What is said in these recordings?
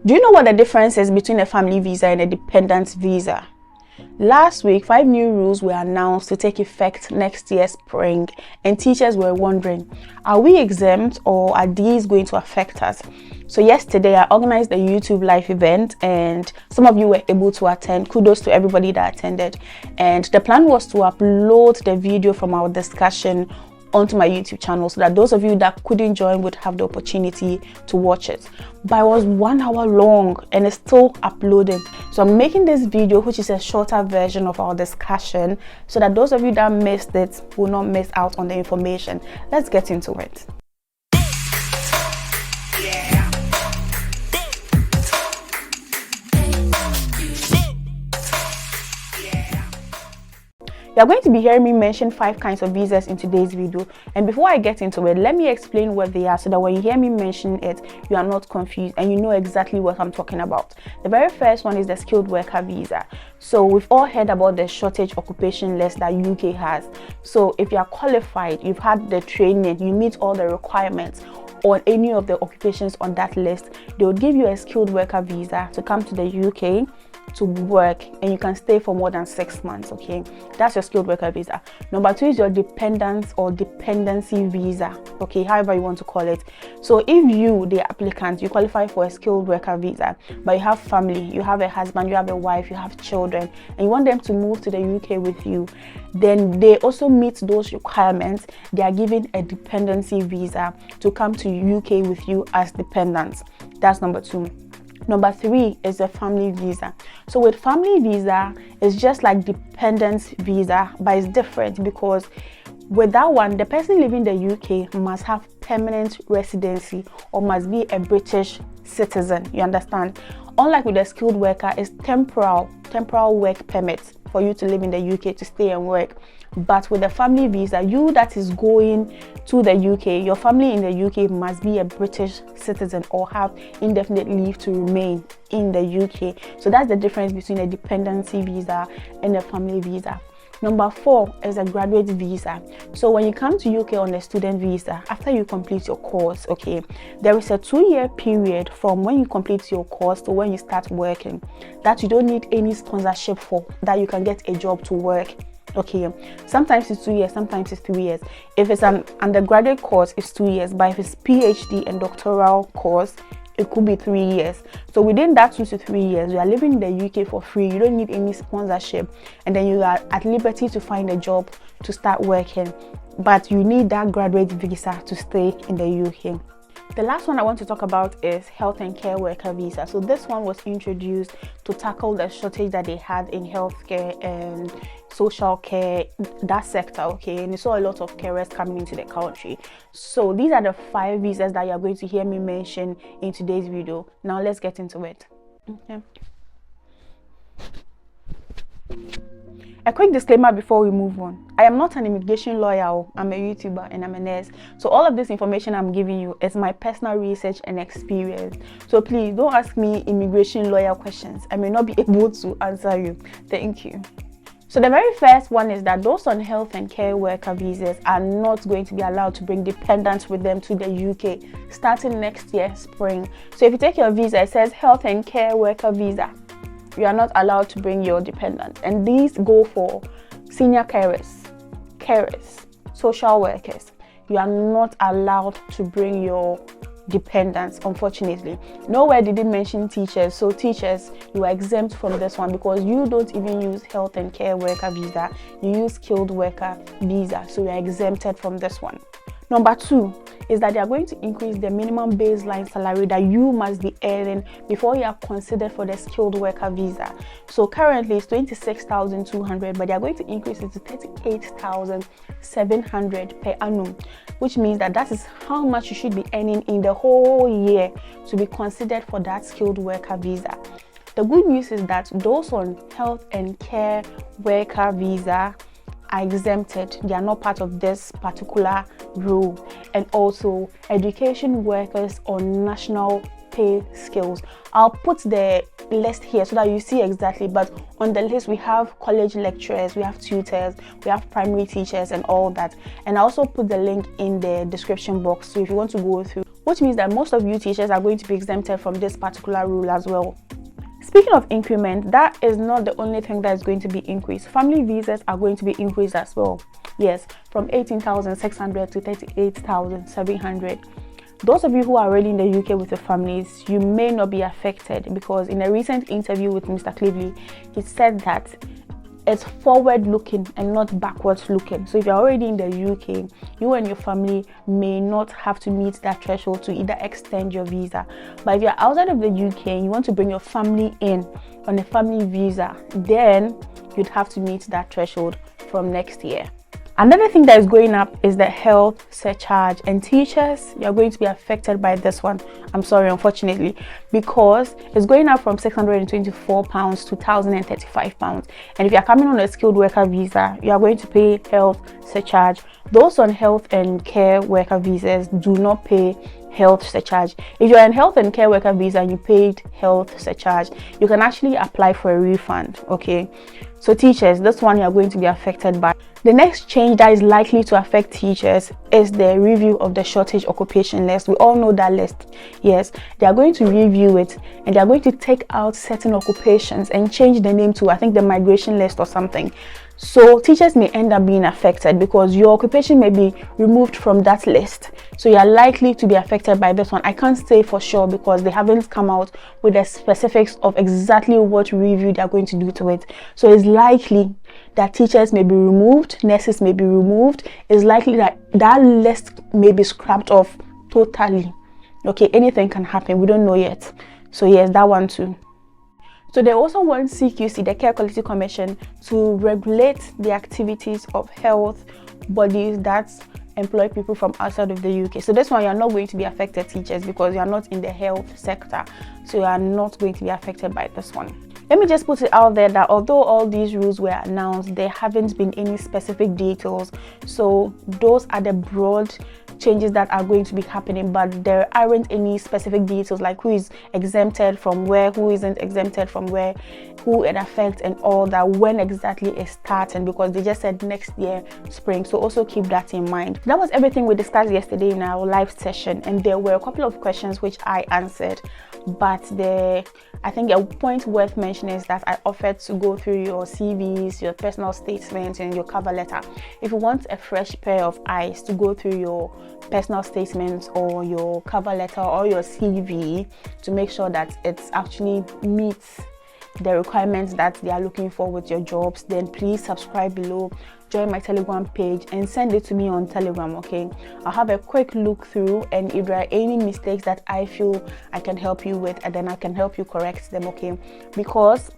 Do you know what the difference is between a family visa and a dependent visa? Last week, 5 new rules were announced to take effect next year spring, and teachers were wondering, are we exempt or are these going to affect us? So yesterday, I organized a YouTube live event and some of you were able to attend. Kudos to everybody that attended. And the plan was to upload the video from our discussion onto my YouTube channel so that those of you that couldn't join would have the opportunity to watch it. But it was 1 hour long and it's still uploading. So I'm making this video, which is a shorter version of our discussion, so that those of you that missed it will not miss out on the information. Let's get into it. You're going to be hearing me mention 5 kinds of visas in today's video, and before I get into it, let me explain what they are so that when you hear me mention it, you are not confused and you know exactly what I'm talking about. The very first one is the skilled worker visa. So we've all heard about the shortage occupation list that UK has. So if you are qualified, you've had the training, you meet all the requirements on any of the occupations on that list, they will give you a skilled worker visa to come to the UK to work, and you can stay for more than 6 months. Okay, that's your skilled worker visa. Number 2 is your dependence or dependency visa, okay, however you want to call it. So if you, the applicant, you qualify for a skilled worker visa, but you have family, you have a husband, you have a wife, you have children, and you want them to move to the UK with you, then they also meet those requirements. They are given a dependency visa to come to UK with you as dependents. That's number 2. Number 3 is a family visa. So with family visa, it's just like dependence visa, but it's different because with that one, the person living in the UK must have permanent residency or must be a British citizen. You understand? Unlike with the skilled worker, it's temporal work permits for you to live in the UK to stay and work. But with the family visa, you that is going to the UK, your family in the UK must be a British citizen or have indefinite leave to remain in the UK. So that's the difference between a dependency visa and a family visa. Number 4 is a graduate visa. So when you come to UK on a student visa, after you complete your course, okay, there is a 2-year period from when you complete your course to when you start working that you don't need any sponsorship for, that you can get a job to work. Okay, sometimes it's 2 years, sometimes it's 3 years. If it's an undergraduate course, it's 2 years, but if it's PhD and doctoral course, it could be 3 years. So within that 2 to 3 years, you are living in the UK for free. You don't need any sponsorship, and then you are at liberty to find a job to start working, but you need that graduate visa to stay in the UK. The last one I want to talk about is health and care worker visa. So this one was introduced to tackle the shortage that they had in healthcare and social care, that sector, okay, and you saw a lot of carers coming into the country. So these are the 5 visas that you're going to hear me mention in today's video. Now let's get into it. Okay. A quick disclaimer before we move on. I am not an immigration lawyer, I'm a YouTuber and I'm a nurse. So all of this information I'm giving you is my personal research and experience. So please don't ask me immigration lawyer questions. I may not be able to answer you. Thank you. So the very first one is that those on health and care worker visas are not going to be allowed to bring dependents with them to the UK starting next year spring. So if you take your visa, it says health and care worker visa. You are not allowed to bring your dependent, and these go for senior carers, social workers. You are not allowed to bring your dependents, unfortunately. Nowhere did it mention teachers. So teachers, you are exempt from this one because you don't even use health and care worker visa, you use skilled worker visa, so you are exempted from this one. Number 2 is that they are going to increase the minimum baseline salary that you must be earning before you are considered for the skilled worker visa. So currently it's 26,200, but they are going to increase it to 38,700 per annum, which means that is how much you should be earning in the whole year to be considered for that skilled worker visa. The good news is that those on health and care worker visa are exempted. They are not part of this particular rule. And also education workers on national pay scales. I'll put the list here so that you see exactly, but on the list we have college lecturers, we have tutors, we have primary teachers and all that. And I also put the link in the description box, so if you want to go through which means that most of you teachers are going to be exempted from this particular rule as well. Speaking of increment, that is not the only thing that is going to be increased. Family visas are going to be increased as well. Yes, from 18,600 to 38,700. Those of you who are already in the UK with your families, you may not be affected, because in a recent interview with Mr. Cleveley, he said that it's forward looking and not backwards looking. So if you're already in the UK, you and your family may not have to meet that threshold to either extend your visa. But if you're outside of the UK and you want to bring your family in on a family visa, then you'd have to meet that threshold from next year. Another thing that is going up is the health surcharge, and teachers, you're going to be affected by this one. I'm sorry, unfortunately, because it's going up from £624 to £1,035. And if you're coming on a skilled worker visa, you are going to pay health surcharge. Those on health and care worker visas do not pay health surcharge. If you're on health and care worker visa and you paid health surcharge, you can actually apply for a refund. Okay, so teachers, this one you're going to be affected by. The next change that is likely to affect teachers is the review of the shortage occupation list. We all know that list. Yes, they are going to review it, and they are going to take out certain occupations and change the name to, I think, the migration list or something. So teachers may end up being affected because your occupation may be removed from that list. So you are likely to be affected by this one. I can't say for sure because they haven't come out with the specifics of exactly what review they are going to do to it. So it's likely that teachers may be removed, nurses may be removed. It's likely that that list may be scrapped off totally. Okay, anything can happen. We don't know yet. So yes, that one too. So they also want CQC, the Care Quality Commission, to regulate the activities of health bodies that employ people from outside of the UK. So this one, you're not going to be affected, teachers, because you're not in the health sector. So you are not going to be affected by this one. Let me just put it out there that although all these rules were announced, there haven't been any specific details. So those are the broad changes that are going to be happening, but there aren't any specific details like who is exempted from where, who isn't exempted from where, who it affects, and all that, when exactly it's starting, because they just said next year spring. So also keep that in mind. That was everything we discussed yesterday in our live session, and there were a couple of questions which I answered, but I think a point worth mentioning is that I offered to go through your CVs, your personal statements, and your cover letter. If you want a fresh pair of eyes to go through your personal statements or your cover letter or your CV to make sure that it actually meets the requirements that they are looking for with your jobs, then please subscribe below, join my Telegram page, and send it to me on Telegram. Okay, I'll have a quick look through, and if there are any mistakes that I feel I can help you with, and then I can help you correct them. Okay, because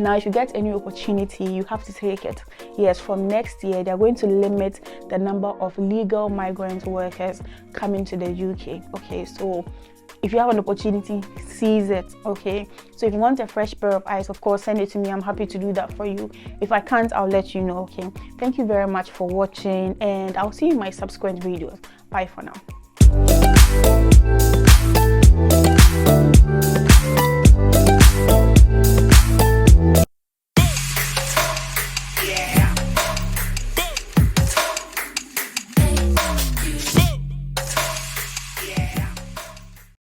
now if you get any opportunity, you have to take it. Yes, from next year they're going to limit the number of legal migrant workers coming to the UK. Okay, so if you have an opportunity, seize it. Okay, so if you want a fresh pair of eyes, of course, send it to me. I'm happy to do that for you. If I can't, I'll let you know. Okay, thank you very much for watching, and I'll see you in my subsequent videos. Bye for now.